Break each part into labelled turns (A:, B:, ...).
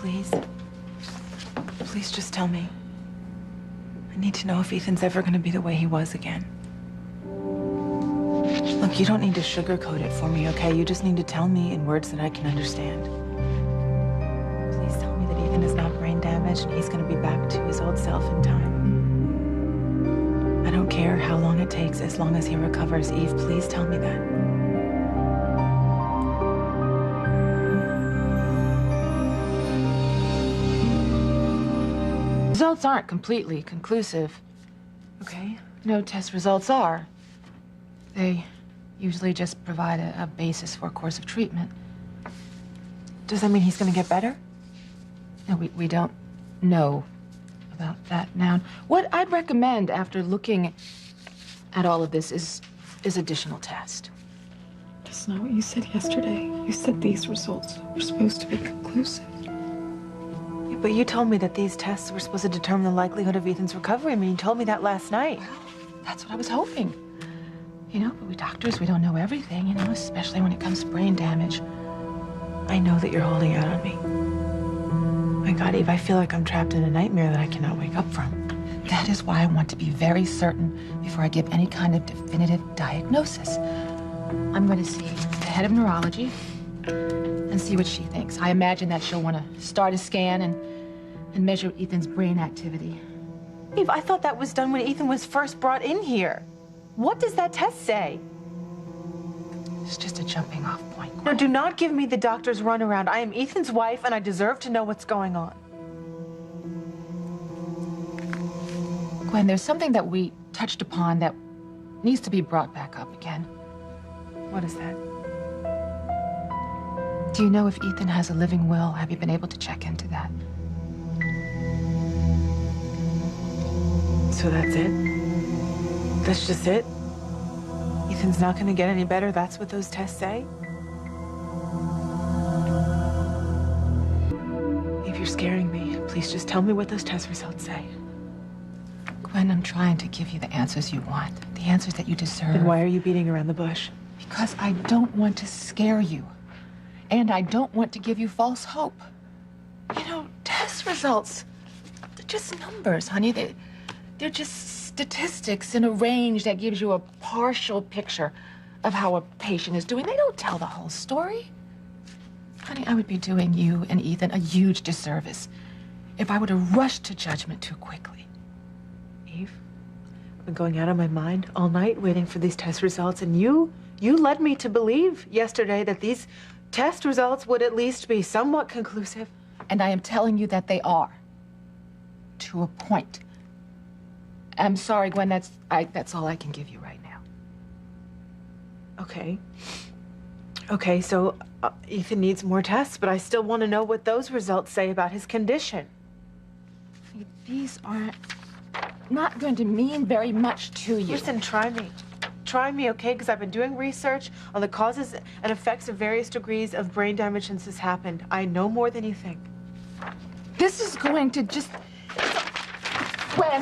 A: please. Please just tell me. I need to know if Ethan's ever going to be the way he was again. Look, you don't need to sugarcoat it for me, okay? You just need to tell me in words that I can understand. Please tell me that Ethan is not brain damaged and he's going to be back to his old self in time. I don't care how long it takes as long as he recovers. Eve, please tell me that.
B: Results aren't completely conclusive.
A: Okay.
B: No test results are. They usually just provide a basis for a course of treatment.
A: Does that mean he's going to get better?
B: No, we don't know about that now. What I'd recommend after looking at all of this is additional test.
C: That's not what you said yesterday. You said these results were supposed to be conclusive.
A: Yeah, but you told me that these tests were supposed to determine the likelihood of Ethan's recovery. I mean, you told me that last night.
B: Well, that's what I was hoping. You know, but we doctors, we don't know everything, you know, especially when it comes to brain damage.
A: I know that you're holding out on me. My God, Eve, I feel like I'm trapped in a nightmare that I cannot wake up from.
B: That is why I want to be very certain before I give any kind of definitive diagnosis. I'm going to see the head of neurology and see what she thinks. I imagine that she'll want to start a scan and measure Ethan's brain activity.
A: Eve, I thought that was done when Ethan was first brought in here. What does that test say?
B: It's just a jumping off point.
A: No, do not give me the doctor's runaround. I am Ethan's wife, and I deserve to know what's going on.
B: Gwen, there's something that we touched upon that needs to be brought back up again.
A: What is that?
B: Do you know if Ethan has a living will? Have you been able to check into that?
A: So that's it? That's just it? Ethan's not going to get any better? That's what those tests say? If you're scaring me, please just tell me what those test results say.
B: Gwen, I'm trying to give you the answers you want, the answers that you deserve.
A: Then why are you beating around the bush?
B: Because I don't want to scare you. And I don't want to give you false hope. You know, test results, they're just numbers, honey. They're just statistics in a range that gives you a partial picture of how a patient is doing. They don't tell the whole story. Honey, I would be doing you and Ethan a huge disservice if I were to rush to judgment too quickly.
A: Eve, I've been going out of my mind all night waiting for these test results, and you led me to believe yesterday that these test results would at least be somewhat conclusive.
B: And I am telling you that they are. To a point. I'm sorry, Gwen, that's all I can give you right now.
A: Okay. Okay, so Ethan needs more tests, but I still want to know what those results say about his condition.
B: These are not going to mean very much to you.
A: Listen, try me. Try me, okay? Because I've been doing research on the causes and effects of various degrees of brain damage since this happened. I know more than you think.
B: This is going to just... Gwen.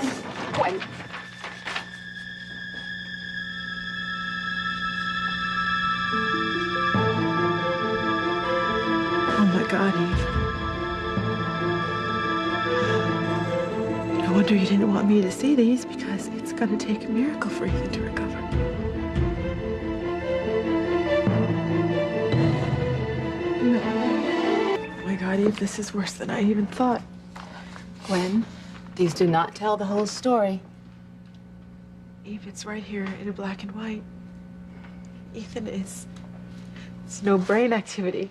A: Oh my God, Eve. No wonder you didn't want me to see these, because it's gonna take a miracle for Ethan to recover. No. Oh my God, Eve, this is worse than I even thought.
B: Gwen, these do not tell the whole story.
A: Eve, it's right here in black and white. Ethan it's no brain activity.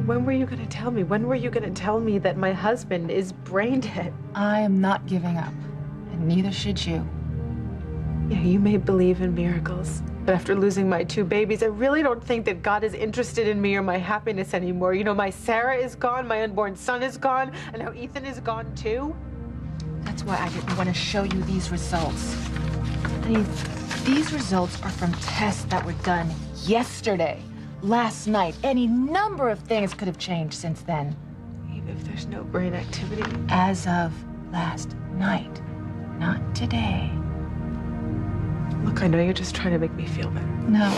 A: When were you gonna tell me? When were you gonna tell me that my husband is brain dead?
B: I am not giving up, and neither should you.
A: Yeah, you may believe in miracles, but after losing my 2 babies, I really don't think that God is interested in me or my happiness anymore. You know, my Sarah is gone, my unborn son is gone, and now Ethan is gone too.
B: That's why I didn't want to show you these results. I mean, these results are from tests that were done yesterday, last night. Any number of things could have changed since then.
A: Even if there's no brain activity.
B: As of last night, not today.
A: Look, I know you're just trying to make me feel better.
B: No,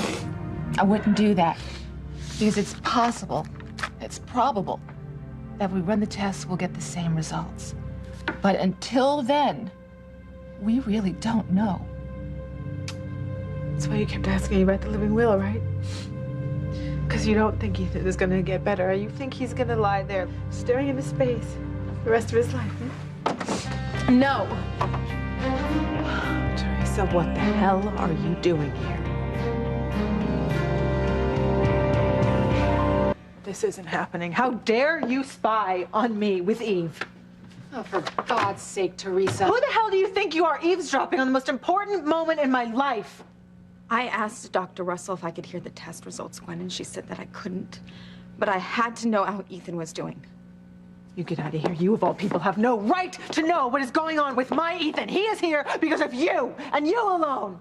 B: I wouldn't do that. Because it's possible, it's probable, that we run the tests, we'll get the same results. But until then, we really don't know.
A: That's why you kept asking me about the living will, right? Because you don't think Ethan is gonna get better. You think he's gonna lie there, staring into space the rest of his life.
B: No.
A: Theresa, what the hell are you doing here? This isn't happening. How dare you spy on me with Eve?
B: Oh, for God's sake, Theresa.
A: Who the hell do you think you are, eavesdropping on the most important moment in my life?
D: I asked Dr. Russell if I could hear the test results, Gwen, and she said that I couldn't. But I had to know how Ethan was doing.
A: You get out of here. You, of all people, have no right to know what is going on with my Ethan. He is here because of you, and you alone.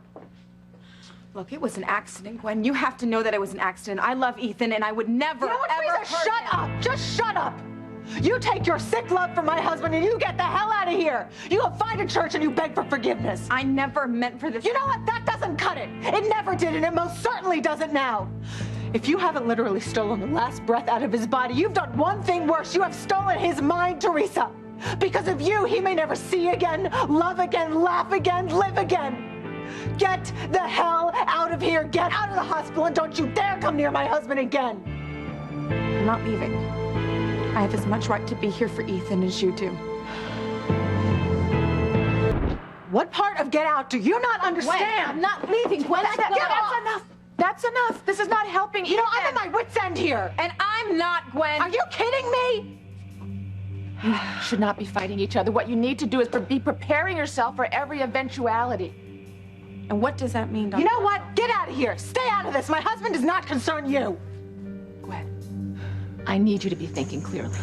D: Look, it was an accident, Gwen. You have to know that it was an accident. I love Ethan, and I would never,
A: You know what,
D: ever
A: Theresa?
D: hurt
A: Shut
D: him.
A: up! Just shut up! You take your sick love for my husband and you get the hell out of here! You go find a church and you beg for forgiveness!
D: I never meant for this.
A: You know what? That doesn't cut it! It never did, and it most certainly doesn't now! If you haven't literally stolen the last breath out of his body, you've done one thing worse. You have stolen his mind, Theresa! Because of you, he may never see again, love again, laugh again, live again! Get the hell out of here! Get out of the hospital and don't you dare come near my husband again!
D: I'm not leaving. I have as much right to be here for Ethan as you do.
A: What part of get out do you not understand?
B: Gwen, I'm not leaving, Gwen.
A: That's enough!
B: That's enough. This is not helping
A: You know,
B: Ethan.
A: I'm at my wit's end here!
D: And I'm not, Gwen.
A: Are you kidding me?
B: You should not be fighting each other. What you need to do is be preparing yourself for every eventuality.
D: And what does that mean, Dr.
A: You know what? Get out of here! Stay out of this! My husband does not concern you!
B: Gwen, I need you to be thinking clearly.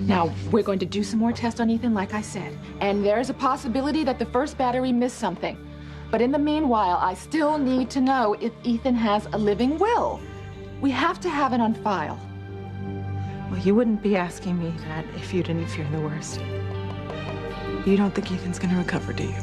B: Now, we're going to do some more tests on Ethan, like I said. And there's a possibility that the first battery missed something. But in the meanwhile, I still need to know if Ethan has a living will. We have to have it on file.
A: Well, you wouldn't be asking me that if you didn't fear the worst. You don't think Ethan's gonna recover, do you?